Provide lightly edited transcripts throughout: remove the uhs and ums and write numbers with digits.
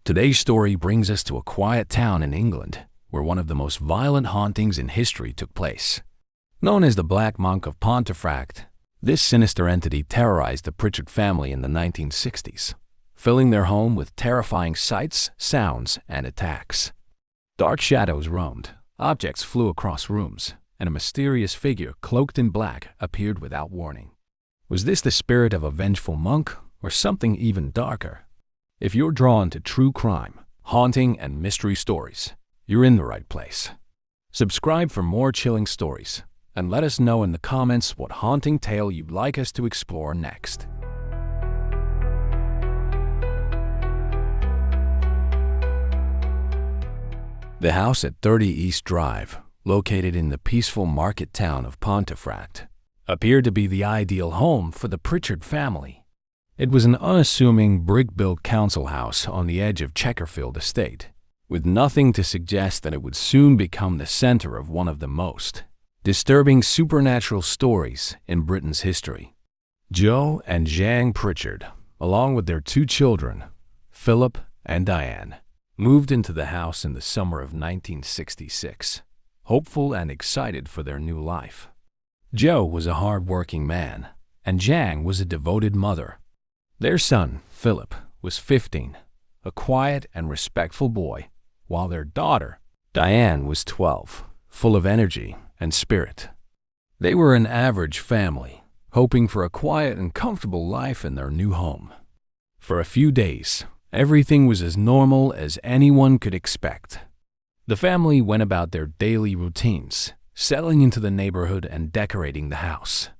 Today's story brings us to a quiet town in England where one of the most violent hauntings in history took place. Known as the Black Monk of Pontefract, this sinister entity terrorized the Pritchard family in the 1960s, filling their home with terrifying sights, sounds, and attacks. Dark shadows roamed, objects flew across rooms, and a mysterious figure cloaked in black appeared without warning. Was this the spirit of a vengeful monk or something even darker? If you're drawn to true crime, haunting, and mystery stories, you're in the right place. Subscribe for more chilling stories, and let us know in the comments what haunting tale you'd like us to explore next. The house at 30 East Drive, located in the peaceful market town of Pontefract, appeared to be the ideal home for the Pritchard family. It was an unassuming brick-built council house on the edge of Chequerfield Estate, with nothing to suggest that it would soon become the center of one of the most disturbing supernatural stories in Britain's history. Joe and Jean Pritchard, along with their two children, Philip and Diane, moved into the house in the summer of 1966, hopeful and excited for their new life. Joe was a hard-working man, and Jean was a devoted mother. Their son, Philip, was 15, a quiet and respectful boy, while their daughter, Diane, was 12, full of energy and spirit. They were an average family, hoping for a quiet and comfortable life in their new home. For a few days, everything was as normal as anyone could expect. The family went about their daily routines, settling into the neighborhood and decorating the house.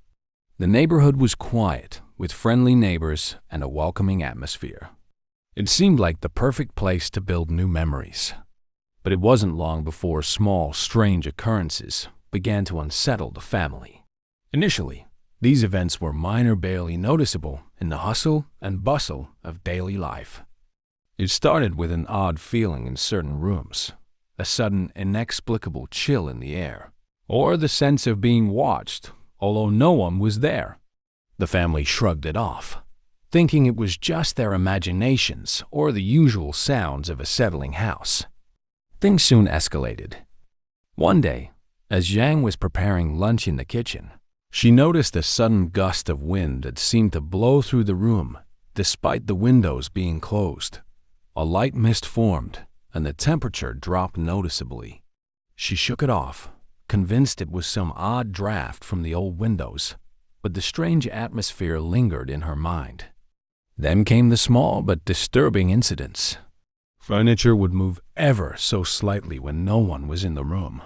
The neighborhood was quiet, with friendly neighbors and a welcoming atmosphere. It seemed like the perfect place to build new memories. But it wasn't long before small, strange occurrences began to unsettle the family. Initially, these events were minor, barely noticeable in the hustle and bustle of daily life. It started with an odd feeling in certain rooms, a sudden, inexplicable chill in the air, or the sense of being watched, although no one was there. The family shrugged it off, thinking it was just their imaginations or the usual sounds of a settling house. Things soon escalated. One day, as Zhang was preparing lunch in the kitchen, she noticed a sudden gust of wind that seemed to blow through the room, despite the windows being closed. A light mist formed, and the temperature dropped noticeably. She shook it off, convinced it was some odd draft from the old windows, but the strange atmosphere lingered in her mind. Then came the small but disturbing incidents. Furniture would move ever so slightly when no one was in the room.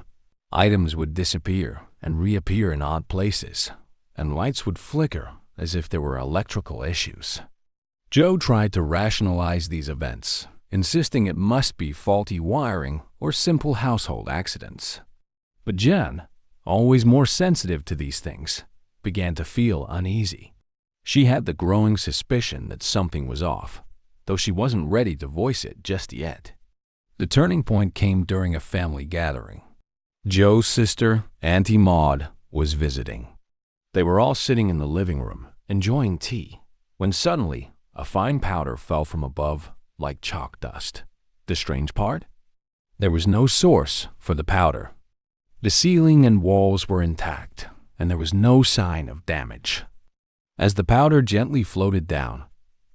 Items would disappear and reappear in odd places, and lights would flicker as if there were electrical issues. Joe tried to rationalize these events, insisting it must be faulty wiring or simple household accidents. But Jen, always more sensitive to these things, began to feel uneasy. She had the growing suspicion that something was off, though she wasn't ready to voice it just yet. The turning point came during a family gathering. Joe's sister, Auntie Maud, was visiting. They were all sitting in the living room, enjoying tea, when suddenly a fine powder fell from above like chalk dust. The strange part? There was no source for the powder. The ceiling and walls were intact, and there was no sign of damage. As the powder gently floated down,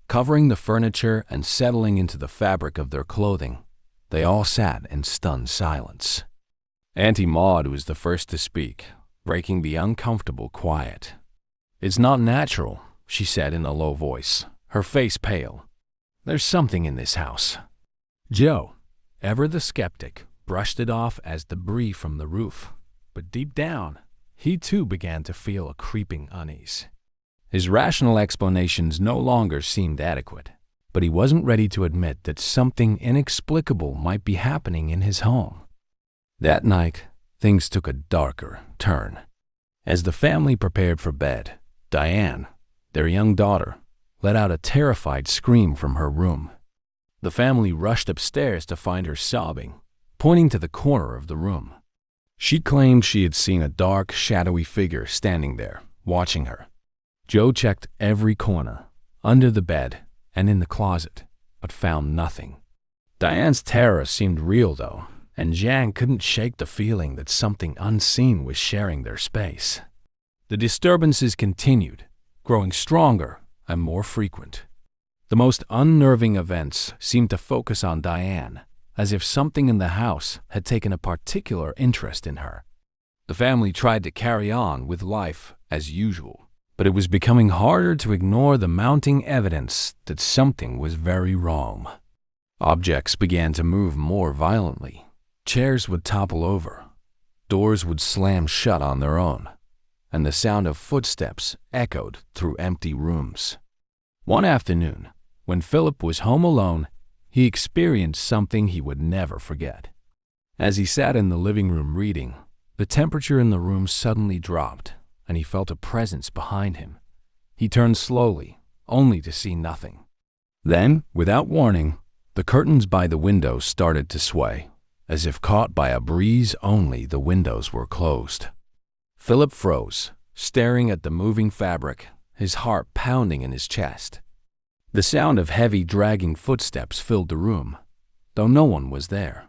covering the furniture and settling into the fabric of their clothing, they all sat in stunned silence. Auntie Maud was the first to speak, breaking the uncomfortable quiet. "It's not natural," she said in a low voice, her face pale. "There's something in this house." Joe, ever the skeptic, brushed it off as debris from the roof, but deep down, he too began to feel a creeping unease. His rational explanations no longer seemed adequate, but he wasn't ready to admit that something inexplicable might be happening in his home. That night, things took a darker turn. As the family prepared for bed, Diane, their young daughter, let out a terrified scream from her room. The family rushed upstairs to find her sobbing, pointing to the corner of the room. She claimed she had seen a dark, shadowy figure standing there, watching her. Joe checked every corner, under the bed, and in the closet, but found nothing. Diane's terror seemed real, though, and Zhang couldn't shake the feeling that something unseen was sharing their space. The disturbances continued, growing stronger and more frequent. The most unnerving events seemed to focus on Diane, as if something in the house had taken a particular interest in her. The family tried to carry on with life as usual, but it was becoming harder to ignore the mounting evidence that something was very wrong. Objects began to move more violently. Chairs would topple over. Doors would slam shut on their own, and the sound of footsteps echoed through empty rooms. One afternoon, when Philip was home alone, he experienced something he would never forget. As he sat in the living room reading, the temperature in the room suddenly dropped, and he felt a presence behind him. He turned slowly, only to see nothing. Then, without warning, the curtains by the windows started to sway. As if caught by a breeze, only the windows were closed. Philip froze, staring at the moving fabric, his heart pounding in his chest. The sound of heavy, dragging footsteps filled the room, though no one was there.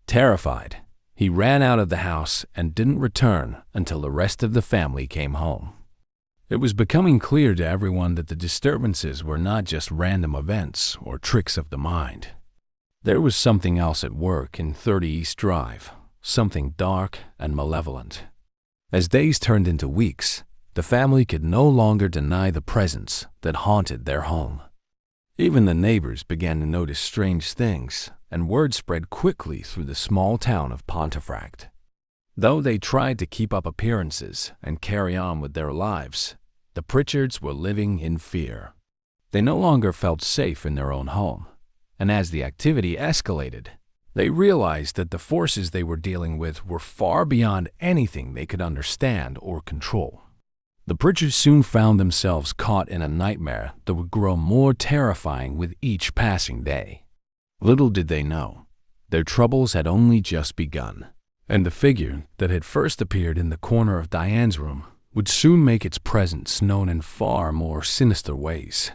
Terrified, he ran out of the house and didn't return until the rest of the family came home. It was becoming clear to everyone that the disturbances were not just random events or tricks of the mind. There was something else at work in 30 East Drive, something dark and malevolent. As days turned into weeks, the family could no longer deny the presence that haunted their home. Even the neighbors began to notice strange things, and word spread quickly through the small town of Pontefract. Though they tried to keep up appearances and carry on with their lives, the Pritchards were living in fear. They no longer felt safe in their own home, and as the activity escalated, they realized that the forces they were dealing with were far beyond anything they could understand or control. The Pritchards soon found themselves caught in a nightmare that would grow more terrifying with each passing day. Little did they know, their troubles had only just begun, and the figure that had first appeared in the corner of Diane's room would soon make its presence known in far more sinister ways.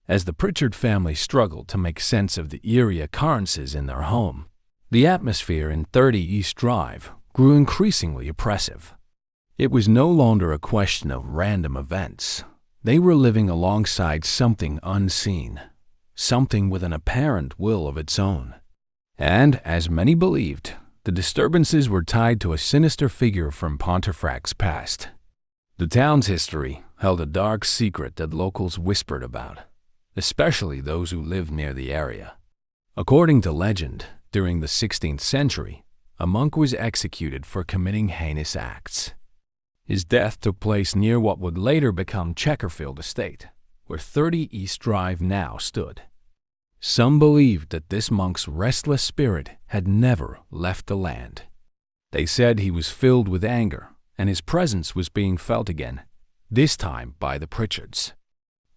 As the Pritchard family struggled to make sense of the eerie occurrences in their home, the atmosphere in 30 East Drive grew increasingly oppressive. It was no longer a question of random events. They were living alongside something unseen, something with an apparent will of its own. And, as many believed, the disturbances were tied to a sinister figure from Pontefract's past. The town's history held a dark secret that locals whispered about, especially those who lived near the area. According to legend, during the 16th century, a monk was executed for committing heinous acts. His death took place near what would later become Checkerfield Estate, where 30 East Drive now stood. Some believed that this monk's restless spirit had never left the land. They said he was filled with anger, and his presence was being felt again, this time by the Pritchards.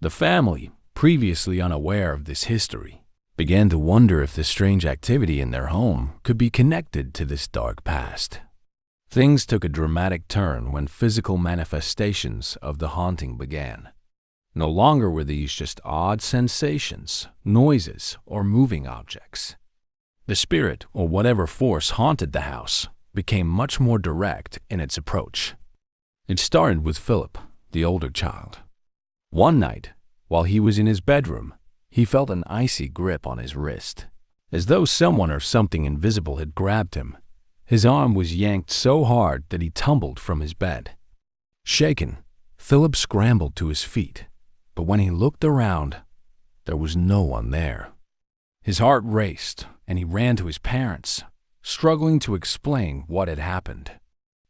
The family, previously unaware of this history, began to wonder if the strange activity in their home could be connected to this dark past. Things took a dramatic turn when physical manifestations of the haunting began. No longer were these just odd sensations, noises, or moving objects. The spirit, or whatever force haunted the house, became much more direct in its approach. It started with Philip, the older child. One night, while he was in his bedroom, he felt an icy grip on his wrist, as though someone or something invisible had grabbed him. His arm was yanked so hard that he tumbled from his bed. Shaken, Philip scrambled to his feet, but when he looked around, there was no one there. His heart raced, and he ran to his parents, struggling to explain what had happened.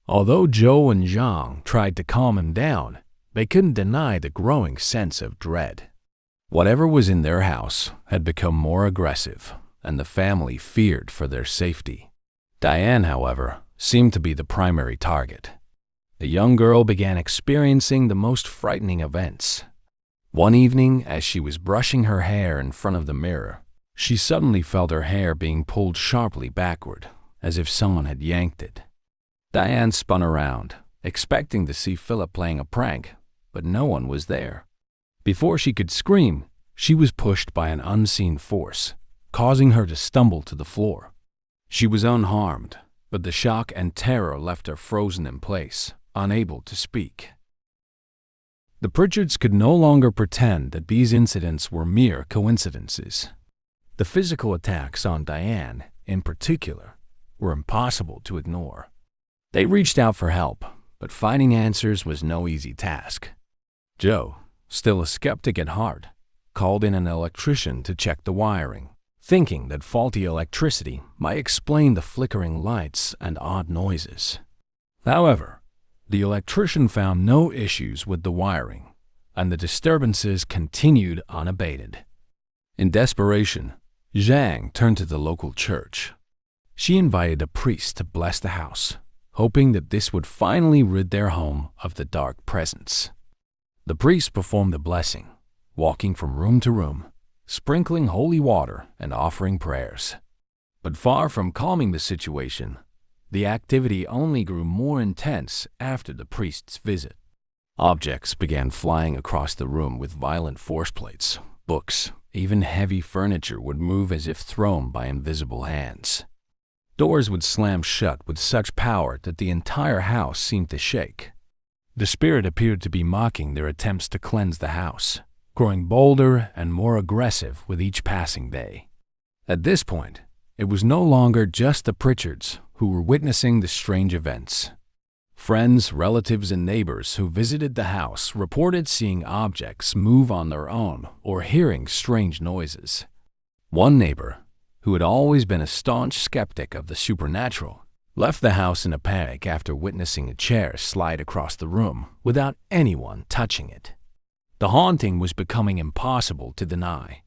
Although Joe and Zhang tried to calm him down, they couldn't deny the growing sense of dread. Whatever was in their house had become more aggressive, and the family feared for their safety. Diane, however, seemed to be the primary target. The young girl began experiencing the most frightening events. One evening, as she was brushing her hair in front of the mirror, she suddenly felt her hair being pulled sharply backward, as if someone had yanked it. Diane spun around, expecting to see Philip playing a prank, but no one was there. Before she could scream, she was pushed by an unseen force, causing her to stumble to the floor. She was unharmed, but the shock and terror left her frozen in place, unable to speak. The Pritchards could no longer pretend that these incidents were mere coincidences. The physical attacks on Diane, in particular, were impossible to ignore. They reached out for help, but finding answers was no easy task. Joe, still a skeptic at heart, called in an electrician to check the wiring, thinking that faulty electricity might explain the flickering lights and odd noises. However, the electrician found no issues with the wiring, and the disturbances continued unabated. In desperation, Zhang turned to the local church. She invited a priest to bless the house, hoping that this would finally rid their home of the dark presence. The priest performed the blessing, walking from room to room, sprinkling holy water and offering prayers. But far from calming the situation, the activity only grew more intense after the priest's visit. Objects began flying across the room with violent force plates. Books, even heavy furniture would move as if thrown by invisible hands. Doors would slam shut with such power that the entire house seemed to shake. The spirit appeared to be mocking their attempts to cleanse the house, growing bolder and more aggressive with each passing day. At this point, it was no longer just the Pritchards who were witnessing the strange events. Friends, relatives, and neighbors who visited the house reported seeing objects move on their own or hearing strange noises. One neighbor, who had always been a staunch skeptic of the supernatural, left the house in a panic after witnessing a chair slide across the room without anyone touching it. The haunting was becoming impossible to deny.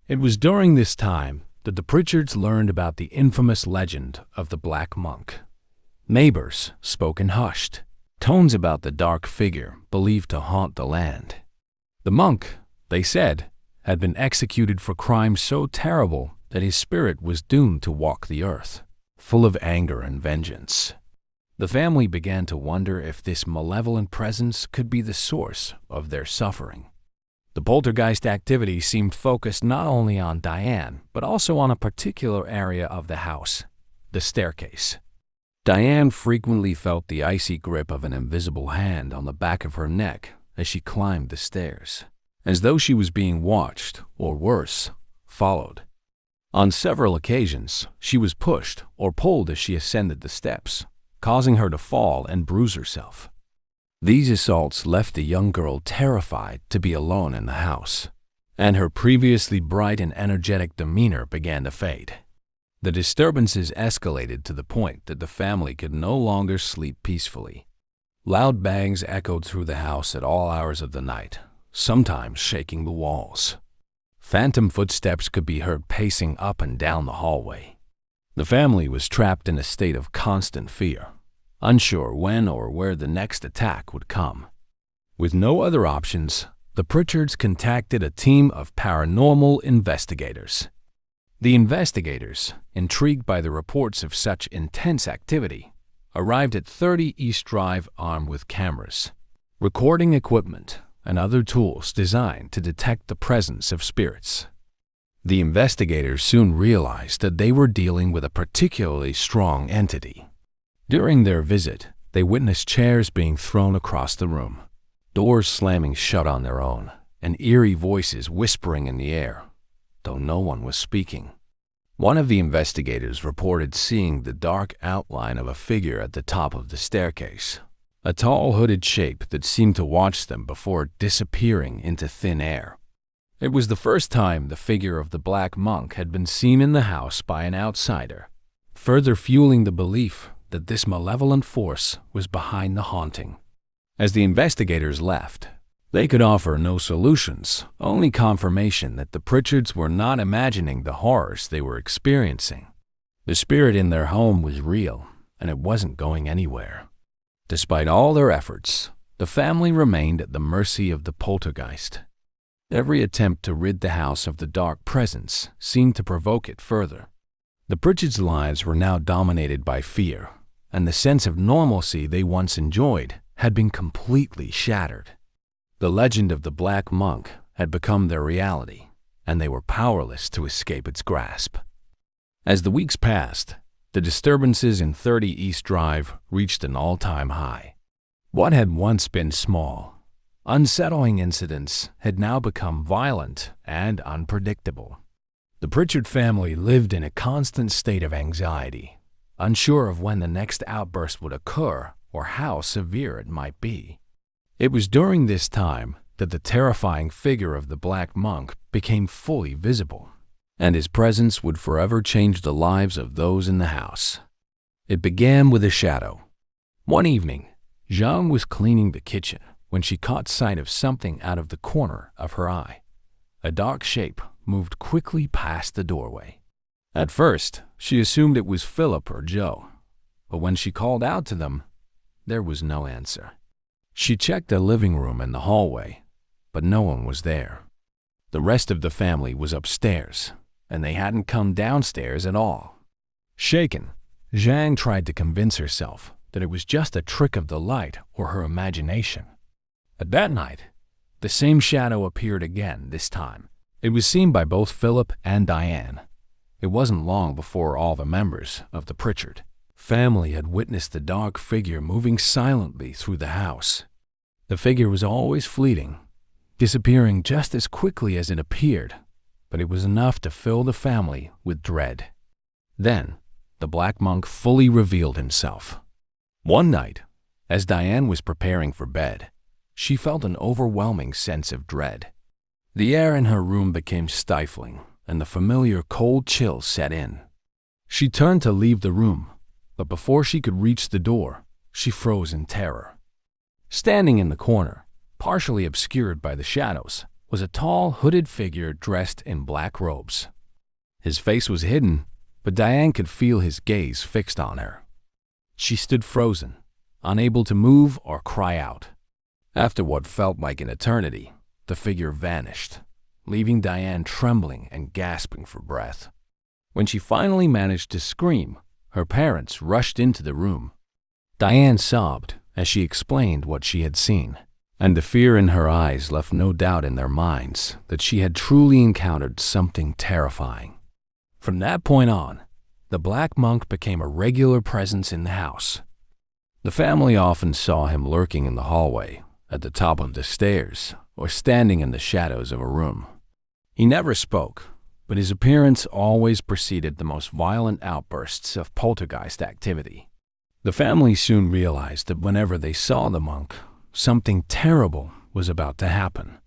It was during this time that the Pritchards learned about the infamous legend of the Black Monk. Neighbors spoke in hushed tones about the dark figure believed to haunt the land. The monk, they said, had been executed for crimes so terrible that his spirit was doomed to walk the earth, full of anger and vengeance. The family began to wonder if this malevolent presence could be the source of their suffering. The poltergeist activity seemed focused not only on Diane, but also on a particular area of the house, the staircase. Diane frequently felt the icy grip of an invisible hand on the back of her neck as she climbed the stairs, as though she was being watched, or worse, followed. On several occasions, she was pushed or pulled as she ascended the steps, causing her to fall and bruise herself. These assaults left the young girl terrified to be alone in the house, and her previously bright and energetic demeanor began to fade. The disturbances escalated to the point that the family could no longer sleep peacefully. Loud bangs echoed through the house at all hours of the night, sometimes shaking the walls. Phantom footsteps could be heard pacing up and down the hallway. The family was trapped in a state of constant fear, unsure when or where the next attack would come. With no other options, the Pritchards contacted a team of paranormal investigators. The investigators, intrigued by the reports of such intense activity, arrived at 30 East Drive armed with cameras, recording equipment, and other tools designed to detect the presence of spirits. The investigators soon realized that they were dealing with a particularly strong entity. During their visit, they witnessed chairs being thrown across the room, doors slamming shut on their own, and eerie voices whispering in the air, though no one was speaking. One of the investigators reported seeing the dark outline of a figure at the top of the staircase, a tall hooded shape that seemed to watch them before disappearing into thin air. It was the first time the figure of the Black Monk had been seen in the house by an outsider, further fueling the belief that this malevolent force was behind the haunting. As the investigators left, they could offer no solutions, only confirmation that the Pritchards were not imagining the horrors they were experiencing. The spirit in their home was real, and it wasn't going anywhere. Despite all their efforts, the family remained at the mercy of the poltergeist. Every attempt to rid the house of the dark presence seemed to provoke it further. The Pritchards' lives were now dominated by fear, and the sense of normalcy they once enjoyed had been completely shattered. The legend of the Black Monk had become their reality, and they were powerless to escape its grasp. As the weeks passed, the disturbances in 30 East Drive reached an all-time high. What had once been small, unsettling incidents had now become violent and unpredictable. The Pritchard family lived in a constant state of anxiety, unsure of when the next outburst would occur or how severe it might be. It was during this time that the terrifying figure of the Black Monk became fully visible, and his presence would forever change the lives of those in the house. It began with a shadow. One evening, Jeanne was cleaning the kitchen when she caught sight of something out of the corner of her eye. A dark shape moved quickly past the doorway. At first, she assumed it was Philip or Joe, but when she called out to them, there was no answer. She checked the living room and the hallway, but no one was there. The rest of the family was upstairs, and they hadn't come downstairs at all. Shaken, Jeanne tried to convince herself that it was just a trick of the light or her imagination. But that night, the same shadow appeared again this time. It was seen by both Philip and Diane. It wasn't long before all the members of the Pritchard family had witnessed the dark figure moving silently through the house. The figure was always fleeting, disappearing just as quickly as it appeared, but it was enough to fill the family with dread. Then, the Black Monk fully revealed himself. One night, as Diane was preparing for bed, she felt an overwhelming sense of dread. The air in her room became stifling, and the familiar cold chill set in. She turned to leave the room, but before she could reach the door, she froze in terror. Standing in the corner, partially obscured by the shadows, was a tall, hooded figure dressed in black robes. His face was hidden, but Diane could feel his gaze fixed on her. She stood frozen, unable to move or cry out. After what felt like an eternity, the figure vanished, leaving Diane trembling and gasping for breath. When she finally managed to scream, her parents rushed into the room. Diane sobbed as she explained what she had seen, and the fear in her eyes left no doubt in their minds that she had truly encountered something terrifying. From that point on, the Black Monk became a regular presence in the house. The family often saw him lurking in the hallway, at the top of the stairs, or standing in the shadows of a room. He never spoke, but his appearance always preceded the most violent outbursts of poltergeist activity. The family soon realized that whenever they saw the monk, something terrible was about to happen.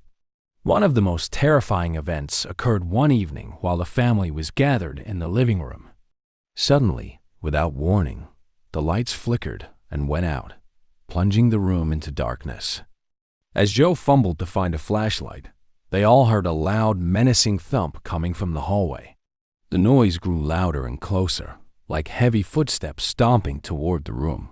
One of the most terrifying events occurred one evening while the family was gathered in the living room. Suddenly, without warning, the lights flickered and went out, plunging the room into darkness. As Joe fumbled to find a flashlight, they all heard a loud, menacing thump coming from the hallway. The noise grew louder and closer, like heavy footsteps stomping toward the room.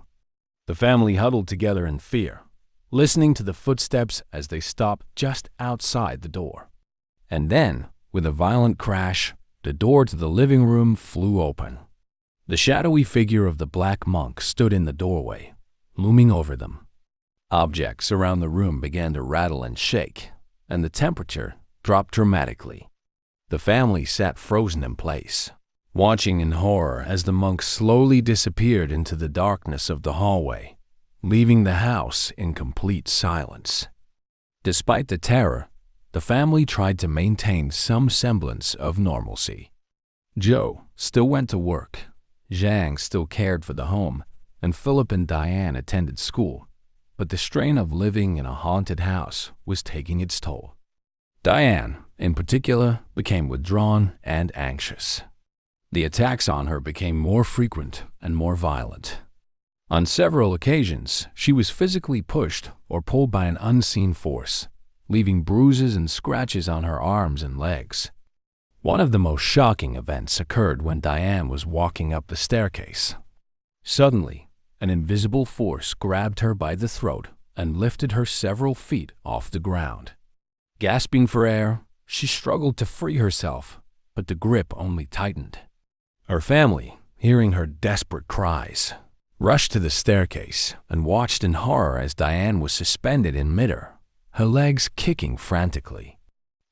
The family huddled together in fear, listening to the footsteps as they stopped just outside the door. And then, with a violent crash, the door to the living room flew open. The shadowy figure of the Black Monk stood in the doorway, looming over them. Objects around the room began to rattle and shake, and the temperature dropped dramatically. The family sat frozen in place, watching in horror as the monk slowly disappeared into the darkness of the hallway, leaving the house in complete silence. Despite the terror, the family tried to maintain some semblance of normalcy. Joe still went to work, Zhang still cared for the home, and Philip and Diane attended school, but the strain of living in a haunted house was taking its toll. Diane, in particular, became withdrawn and anxious. The attacks on her became more frequent and more violent. On several occasions, she was physically pushed or pulled by an unseen force, leaving bruises and scratches on her arms and legs. One of the most shocking events occurred when Diane was walking up the staircase. Suddenly, an invisible force grabbed her by the throat and lifted her several feet off the ground. Gasping for air, she struggled to free herself, but the grip only tightened. Her family, hearing her desperate cries, rushed to the staircase and watched in horror as Diane was suspended in midair, her legs kicking frantically.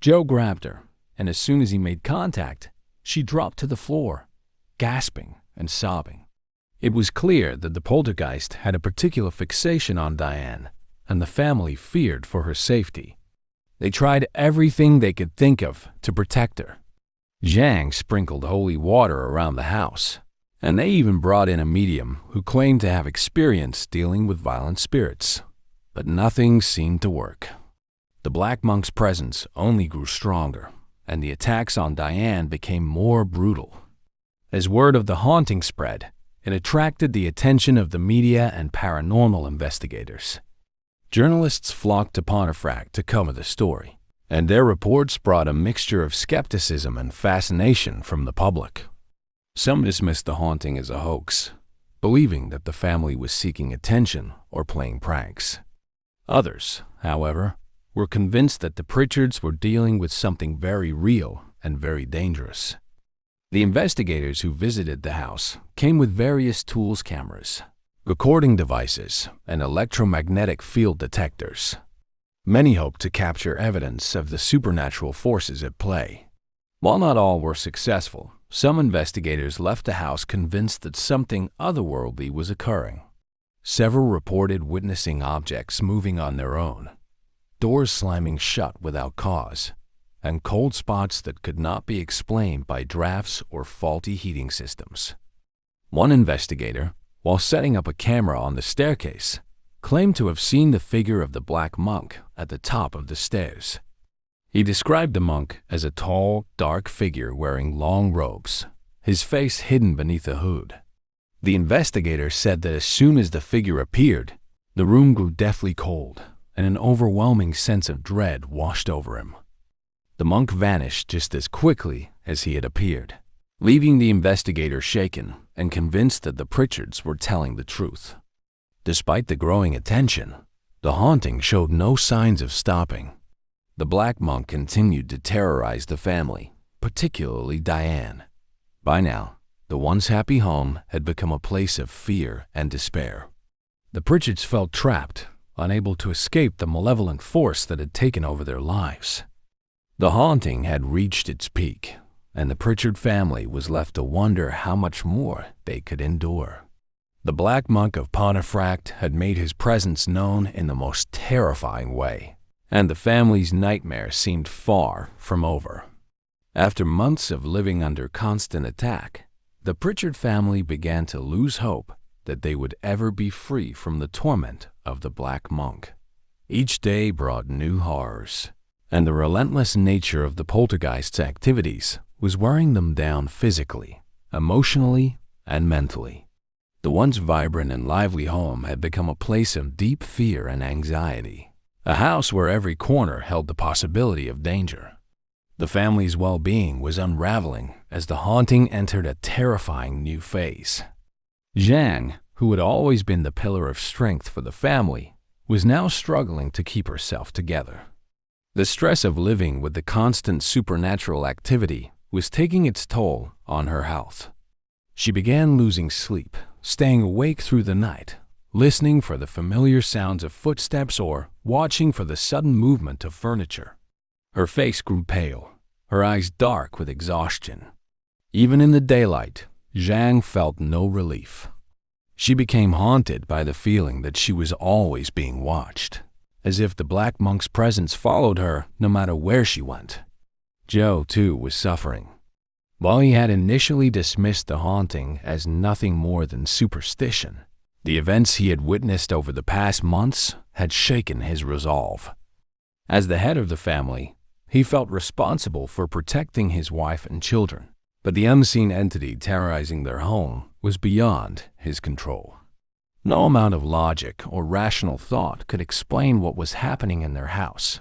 Joe grabbed her, and as soon as he made contact, she dropped to the floor, gasping and sobbing. It was clear that the poltergeist had a particular fixation on Diane, and the family feared for her safety. They tried everything they could think of to protect her. Zhang sprinkled holy water around the house, and they even brought in a medium who claimed to have experience dealing with violent spirits. But nothing seemed to work. The Black Monk's presence only grew stronger, and the attacks on Diane became more brutal. As word of the haunting spread, it attracted the attention of the media and paranormal investigators. Journalists flocked to Pontefract to cover the story, and their reports brought a mixture of skepticism and fascination from the public. Some dismissed the haunting as a hoax, believing that the family was seeking attention or playing pranks. Others, however, were convinced that the Pritchards were dealing with something very real and very dangerous. The investigators who visited the house came with various tools, cameras, recording devices, and electromagnetic field detectors. Many hoped to capture evidence of the supernatural forces at play. While not all were successful, some investigators left the house convinced that something otherworldly was occurring. Several reported witnessing objects moving on their own, doors slamming shut without cause, and cold spots that could not be explained by drafts or faulty heating systems. One investigator, while setting up a camera on the staircase, claimed to have seen the figure of the Black Monk at the top of the stairs. He described the monk as a tall, dark figure wearing long robes, his face hidden beneath a hood. The investigator said that as soon as the figure appeared, the room grew deathly cold, and an overwhelming sense of dread washed over him. The monk vanished just as quickly as he had appeared, leaving the investigator shaken and convinced that the Pritchards were telling the truth. Despite the growing attention, the haunting showed no signs of stopping. The Black Monk continued to terrorize the family, particularly Diane. By now, the once happy home had become a place of fear and despair. The Pritchards felt trapped, unable to escape the malevolent force that had taken over their lives. The haunting had reached its peak, and the Pritchard family was left to wonder how much more they could endure. The Black Monk of Pontefract had made his presence known in the most terrifying way, and the family's nightmare seemed far from over. After months of living under constant attack, the Pritchard family began to lose hope that they would ever be free from the torment of the Black Monk. Each day brought new horrors, and the relentless nature of the poltergeist's activities was wearing them down physically, emotionally, and mentally. The once vibrant and lively home had become a place of deep fear and anxiety, a house where every corner held the possibility of danger. The family's well-being was unraveling as the haunting entered a terrifying new phase. Zhang, who had always been the pillar of strength for the family, was now struggling to keep herself together. The stress of living with the constant supernatural activity was taking its toll on her health. She began losing sleep, staying awake through the night, listening for the familiar sounds of footsteps or watching for the sudden movement of furniture. Her face grew pale, her eyes dark with exhaustion. Even in the daylight, Zhang felt no relief. She became haunted by the feeling that she was always being watched, as if the Black Monk's presence followed her no matter where she went. Joe, too, was suffering. While he had initially dismissed the haunting as nothing more than superstition, the events he had witnessed over the past months had shaken his resolve. As the head of the family, he felt responsible for protecting his wife and children, but the unseen entity terrorizing their home was beyond his control. No amount of logic or rational thought could explain what was happening in their house,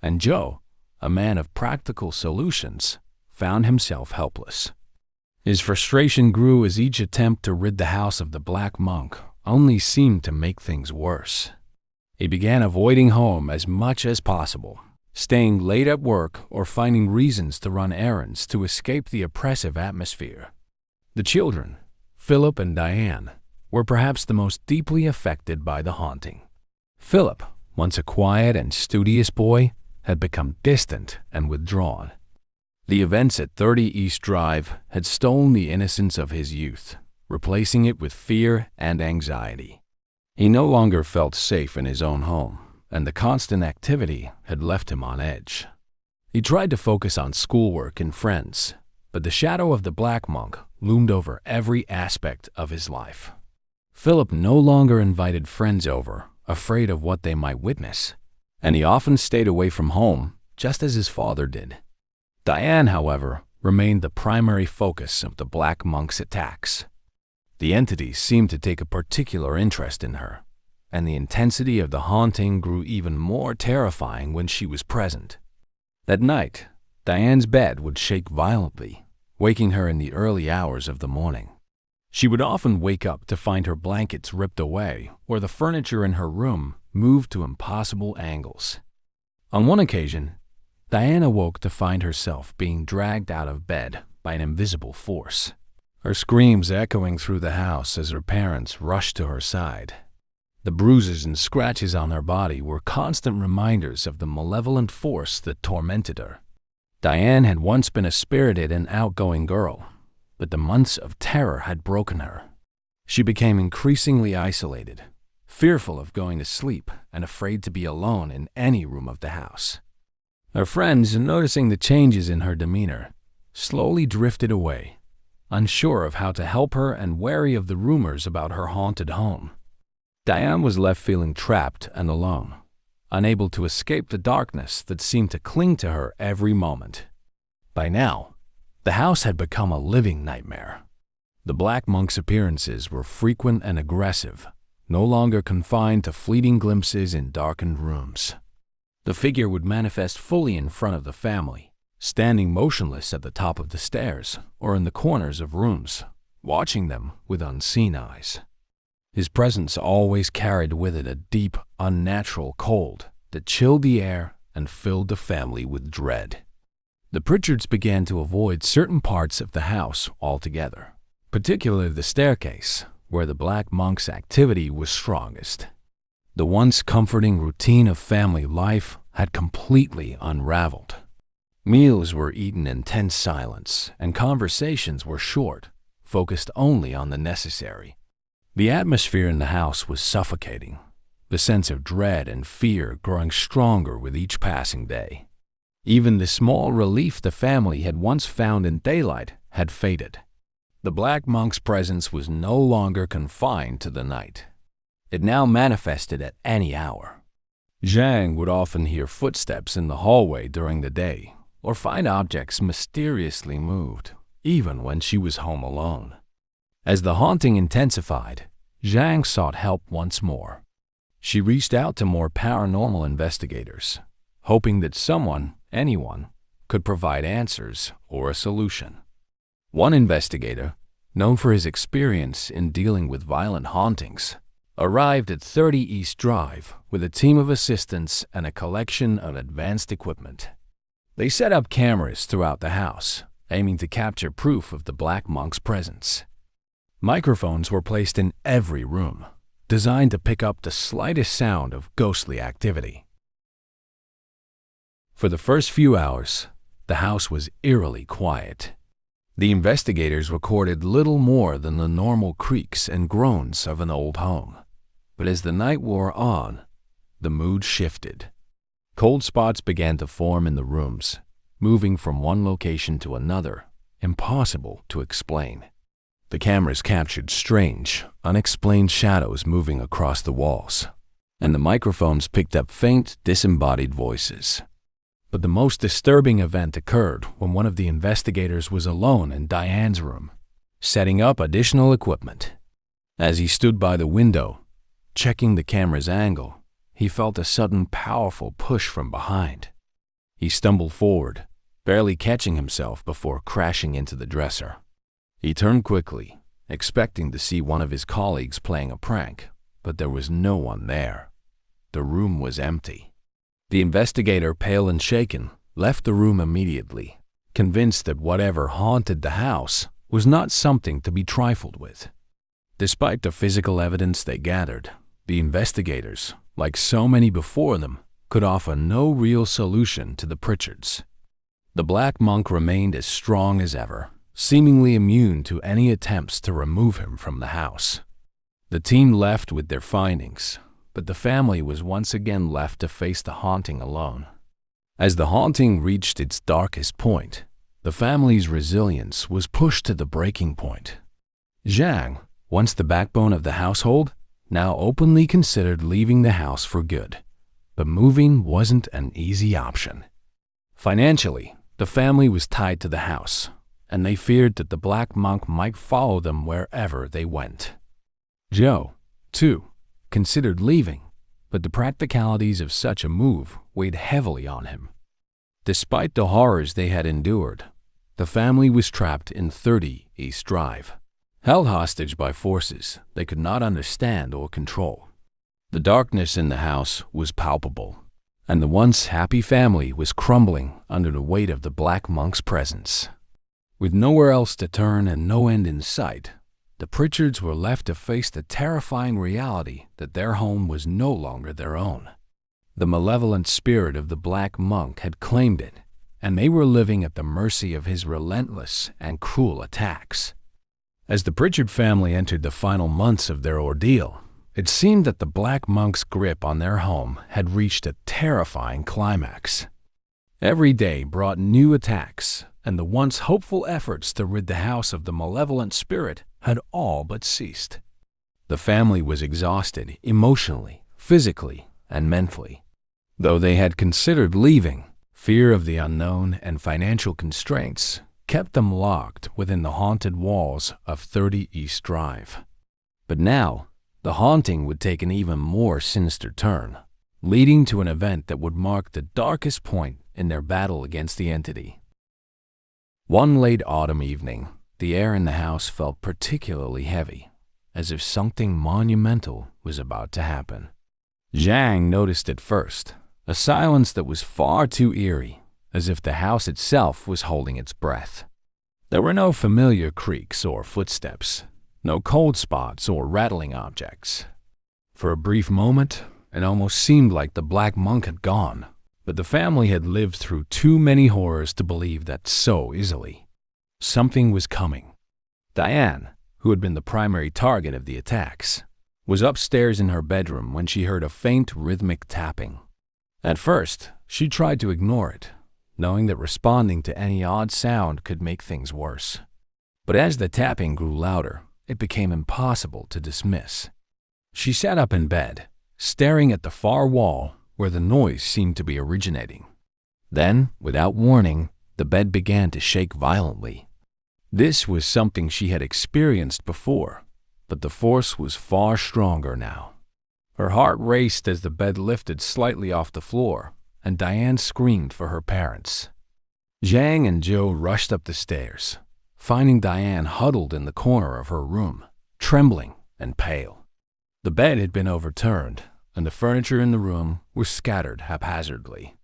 and Joe, a man of practical solutions, found himself helpless. His frustration grew as each attempt to rid the house of the Black Monk only seemed to make things worse. He began avoiding home as much as possible, staying late at work or finding reasons to run errands to escape the oppressive atmosphere. The children, Philip and Diane, were perhaps the most deeply affected by the haunting. Philip, once a quiet and studious boy, had become distant and withdrawn. The events at 30 East Drive had stolen the innocence of his youth, replacing it with fear and anxiety. He no longer felt safe in his own home, and the constant activity had left him on edge. He tried to focus on schoolwork and friends, but the shadow of the Black Monk loomed over every aspect of his life. Philip no longer invited friends over, afraid of what they might witness, and he often stayed away from home, just as his father did. Diane, however, remained the primary focus of the Black Monk's attacks. The entity seemed to take a particular interest in her, and the intensity of the haunting grew even more terrifying when she was present. At night, Diane's bed would shake violently, waking her in the early hours of the morning. She would often wake up to find her blankets ripped away or the furniture in her room moved to impossible angles. On one occasion, Diane awoke to find herself being dragged out of bed by an invisible force, her screams echoing through the house as her parents rushed to her side. The bruises and scratches on her body were constant reminders of the malevolent force that tormented her. Diane had once been a spirited and outgoing girl, but the months of terror had broken her. She became increasingly isolated, fearful of going to sleep and afraid to be alone in any room of the house. Her friends, noticing the changes in her demeanor, slowly drifted away, unsure of how to help her and wary of the rumors about her haunted home. Diane was left feeling trapped and alone, unable to escape the darkness that seemed to cling to her every moment. By now, the house had become a living nightmare. The Black Monk's appearances were frequent and aggressive, no longer confined to fleeting glimpses in darkened rooms. The figure would manifest fully in front of the family, standing motionless at the top of the stairs or in the corners of rooms, watching them with unseen eyes. His presence always carried with it a deep, unnatural cold that chilled the air and filled the family with dread. The Pritchards began to avoid certain parts of the house altogether, particularly the staircase, where the Black Monk's activity was strongest. The once comforting routine of family life had completely unraveled. Meals were eaten in tense silence, and conversations were short, focused only on the necessary. The atmosphere in the house was suffocating, the sense of dread and fear growing stronger with each passing day. Even the small relief the family had once found in daylight had faded. The Black Monk's presence was no longer confined to the night. It now manifested at any hour. Zhang would often hear footsteps in the hallway during the day, or find objects mysteriously moved, even when she was home alone. As the haunting intensified, Zhang sought help once more. She reached out to more paranormal investigators, hoping that anyone, could provide answers or a solution. One investigator, known for his experience in dealing with violent hauntings, arrived at 30 East Drive with a team of assistants and a collection of advanced equipment. They set up cameras throughout the house, aiming to capture proof of the Black Monk's presence. Microphones were placed in every room, designed to pick up the slightest sound of ghostly activity. For the first few hours, the house was eerily quiet. The investigators recorded little more than the normal creaks and groans of an old home. But as the night wore on, the mood shifted. Cold spots began to form in the rooms, moving from one location to another, impossible to explain. The cameras captured strange, unexplained shadows moving across the walls, and the microphones picked up faint, disembodied voices. But the most disturbing event occurred when one of the investigators was alone in Diane's room, setting up additional equipment. As he stood by the window, checking the camera's angle, he felt a sudden powerful push from behind. He stumbled forward, barely catching himself before crashing into the dresser. He turned quickly, expecting to see one of his colleagues playing a prank, but there was no one there. The room was empty. The investigator, pale and shaken, left the room immediately, convinced that whatever haunted the house was not something to be trifled with. Despite the physical evidence they gathered, the investigators, like so many before them, could offer no real solution to the Pritchards. The black monk remained as strong as ever, seemingly immune to any attempts to remove him from the house. The team left with their findings, but the family was once again left to face the haunting alone. As the haunting reached its darkest point, the family's resilience was pushed to the breaking point. Zhang, once the backbone of the household, now openly considered leaving the house for good. But moving wasn't an easy option. Financially, the family was tied to the house, and they feared that the black monk might follow them wherever they went. Joe, too, considered leaving, but the practicalities of such a move weighed heavily on him. Despite the horrors they had endured, the family was trapped in 30 East Drive, held hostage by forces they could not understand or control. The darkness in the house was palpable, and the once happy family was crumbling under the weight of the black monk's presence. With nowhere else to turn and no end in sight, the Pritchards were left to face the terrifying reality that their home was no longer their own. The malevolent spirit of the black monk had claimed it, and they were living at the mercy of his relentless and cruel attacks. As the Pritchard family entered the final months of their ordeal, it seemed that the black monk's grip on their home had reached a terrifying climax. Every day brought new attacks, and the once hopeful efforts to rid the house of the malevolent spirit had all but ceased. The family was exhausted emotionally, physically, and mentally. Though they had considered leaving, fear of the unknown and financial constraints kept them locked within the haunted walls of 30 East Drive. But now, the haunting would take an even more sinister turn, leading to an event that would mark the darkest point in their battle against the entity. One late autumn evening, the air in the house felt particularly heavy, as if something monumental was about to happen. Zhang noticed it first, a silence that was far too eerie, as if the house itself was holding its breath. There were no familiar creaks or footsteps, no cold spots or rattling objects. For a brief moment, it almost seemed like the black monk had gone, but the family had lived through too many horrors to believe that so easily. Something was coming. Diane, who had been the primary target of the attacks, was upstairs in her bedroom when she heard a faint rhythmic tapping. At first, she tried to ignore it, knowing that responding to any odd sound could make things worse. But as the tapping grew louder, it became impossible to dismiss. She sat up in bed, staring at the far wall where the noise seemed to be originating. Then, without warning, the bed began to shake violently. This was something she had experienced before, but the force was far stronger now. Her heart raced as the bed lifted slightly off the floor, and Diane screamed for her parents. Zhang and Joe rushed up the stairs, finding Diane huddled in the corner of her room, trembling and pale. The bed had been overturned, and the furniture in the room was scattered haphazardly.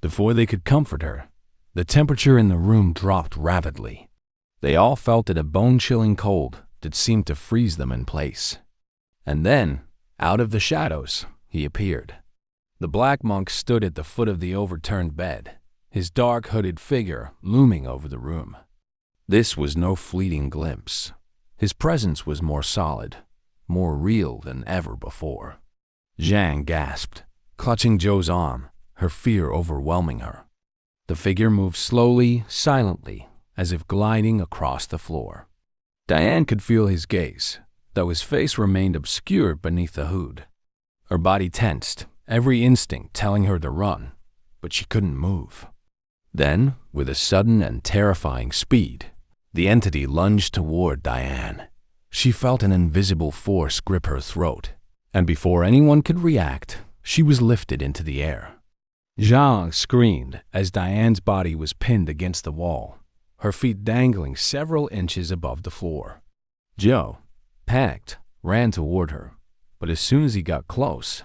Before they could comfort her, the temperature in the room dropped rapidly. They all felt it a bone-chilling cold that seemed to freeze them in place. And then, out of the shadows, he appeared. The black monk stood at the foot of the overturned bed, his dark hooded figure looming over the room. This was no fleeting glimpse. His presence was more solid, more real than ever before. Zhang gasped, clutching Joe's arm, her fear overwhelming her. The figure moved slowly, silently, as if gliding across the floor. Diane could feel his gaze, though his face remained obscured beneath the hood. Her body tensed, every instinct telling her to run, but she couldn't move. Then, with a sudden and terrifying speed, the entity lunged toward Diane. She felt an invisible force grip her throat, and before anyone could react, she was lifted into the air. Zhang screamed as Diane's body was pinned against the wall, her feet dangling several inches above the floor. Joe, panicked, ran toward her, but as soon as he got close,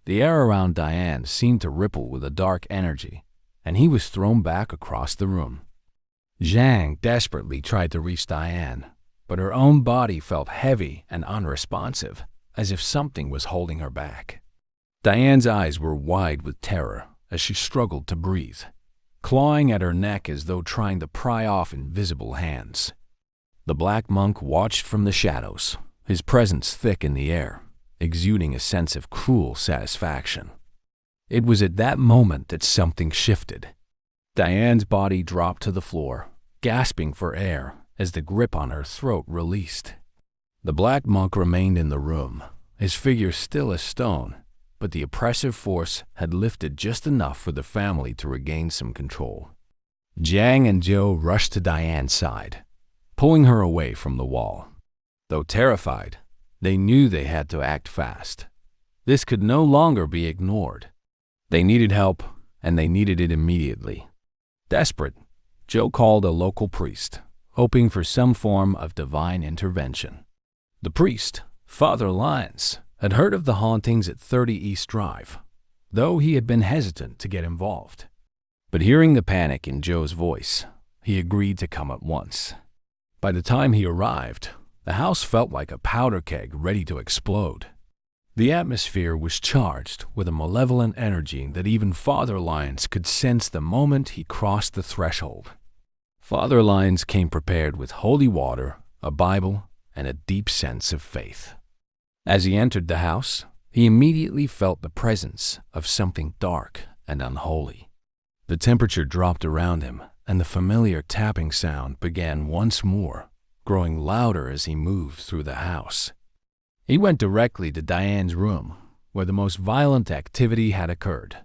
the air around Diane seemed to ripple with a dark energy, and he was thrown back across the room. Zhang desperately tried to reach Diane, but her own body felt heavy and unresponsive, as if something was holding her back. Diane's eyes were wide with terror as she struggled to breathe. clawing at her neck as though trying to pry off invisible hands. The black monk watched from the shadows, his presence thick in the air, exuding a sense of cruel satisfaction. It was at that moment that something shifted. Diane's body dropped to the floor, gasping for air as the grip on her throat released. The black monk remained in the room, his figure still as stone, but the oppressive force had lifted just enough for the family to regain some control. Jiang and Joe rushed to Diane's side, pulling her away from the wall. Though terrified, they knew they had to act fast. This could no longer be ignored. They needed help, and they needed it immediately. Desperate, Joe called a local priest, hoping for some form of divine intervention. The priest, Father Lyons, had heard of the hauntings at 30 East Drive, though he had been hesitant to get involved. But hearing the panic in Joe's voice, he agreed to come at once. By the time he arrived, the house felt like a powder keg ready to explode. The atmosphere was charged with a malevolent energy that even Father Lyons could sense the moment he crossed the threshold. Father Lyons came prepared with holy water, a Bible, and a deep sense of faith. As he entered the house, he immediately felt the presence of something dark and unholy. The temperature dropped around him, and the familiar tapping sound began once more, growing louder as he moved through the house. He went directly to Diane's room, where the most violent activity had occurred.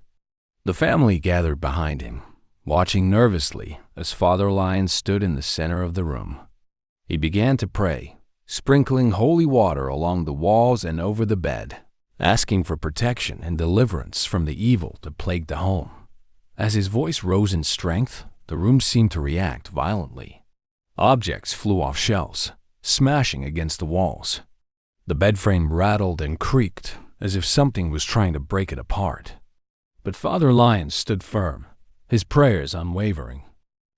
The family gathered behind him, watching nervously as Father Lyons stood in the center of the room. He began to pray, sprinkling holy water along the walls and over the bed, asking for protection and deliverance from the evil that plagued the home. As his voice rose in strength, the room seemed to react violently. Objects flew off shelves, smashing against the walls. The bed frame rattled and creaked as if something was trying to break it apart. But Father Lyons stood firm, his prayers unwavering.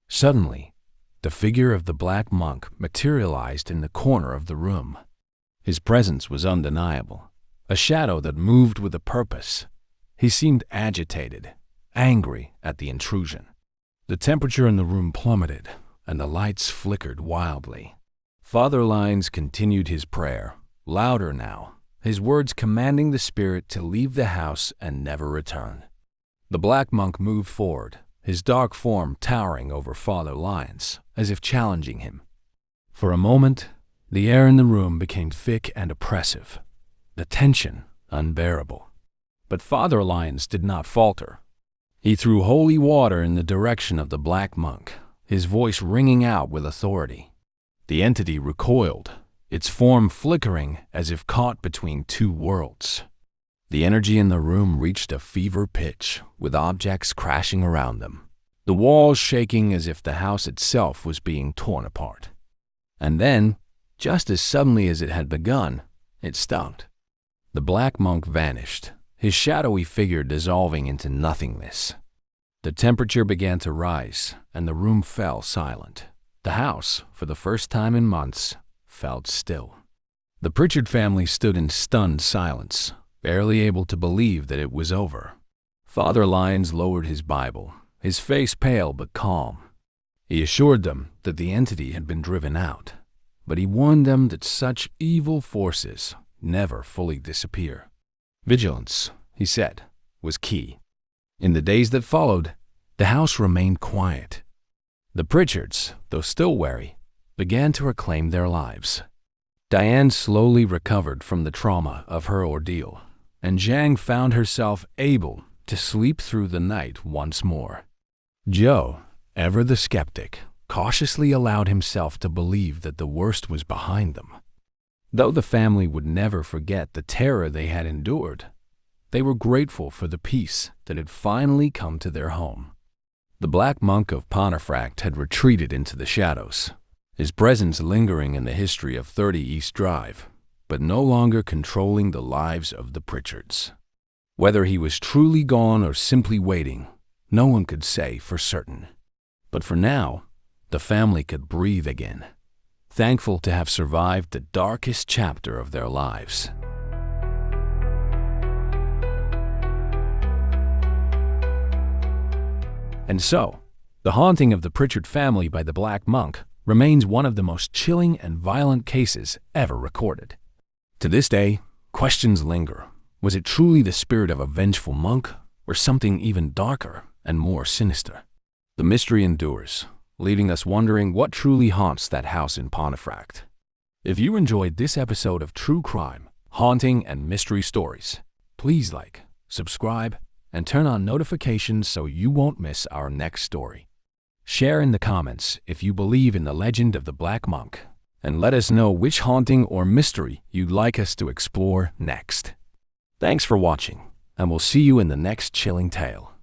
Suddenly, the figure of the black monk materialized in the corner of the room. His presence was undeniable, a shadow that moved with a purpose. He seemed agitated, angry at the intrusion. The temperature in the room plummeted, and the lights flickered wildly. Father Lyons continued his prayer, louder now, his words commanding the spirit to leave the house and never return. The black monk moved forward, his dark form towering over Father Lyons, as if challenging him. For a moment, the air in the room became thick and oppressive, the tension unbearable. But Father Lyons did not falter. He threw holy water in the direction of the black monk, his voice ringing out with authority. The entity recoiled, its form flickering as if caught between two worlds. The energy in the room reached a fever pitch, with objects crashing around them, the walls shaking as if the house itself was being torn apart. And then, just as suddenly as it had begun, it stopped. The black monk vanished, his shadowy figure dissolving into nothingness. The temperature began to rise, and the room fell silent. The house, for the first time in months, felt still. The Pritchard family stood in stunned silence, barely able to believe that it was over. Father Lyons lowered his Bible, his face pale but calm. He assured them that the entity had been driven out, but he warned them that such evil forces never fully disappear. Vigilance, he said, was key. In the days that followed, the house remained quiet. The Pritchards, though still wary, began to reclaim their lives. Diane slowly recovered from the trauma of her ordeal, and Zhang found herself able to sleep through the night once more. Joe, ever the skeptic, cautiously allowed himself to believe that the worst was behind them. Though the family would never forget the terror they had endured, they were grateful for the peace that had finally come to their home. The black monk of Pontefract had retreated into the shadows, his presence lingering in the history of 30 East Drive, but no longer controlling the lives of the Pritchards. Whether he was truly gone or simply waiting, no one could say for certain. But for now, the family could breathe again, thankful to have survived the darkest chapter of their lives. And so, The haunting of the Pritchard family by the Black Monk remains one of the most chilling and violent cases ever recorded. To this day, questions linger. Was it truly the spirit of a vengeful monk, or something even darker and more sinister? The mystery endures, leaving us wondering what truly haunts that house in Pontefract. If you enjoyed this episode of True Crime, Haunting, and Mystery Stories, please like, subscribe, and turn on notifications so you won't miss our next story. Share in the comments if you believe in the legend of the Black Monk, and let us know which haunting or mystery you'd like us to explore next. Thanks for watching, and we'll see you in the next chilling tale.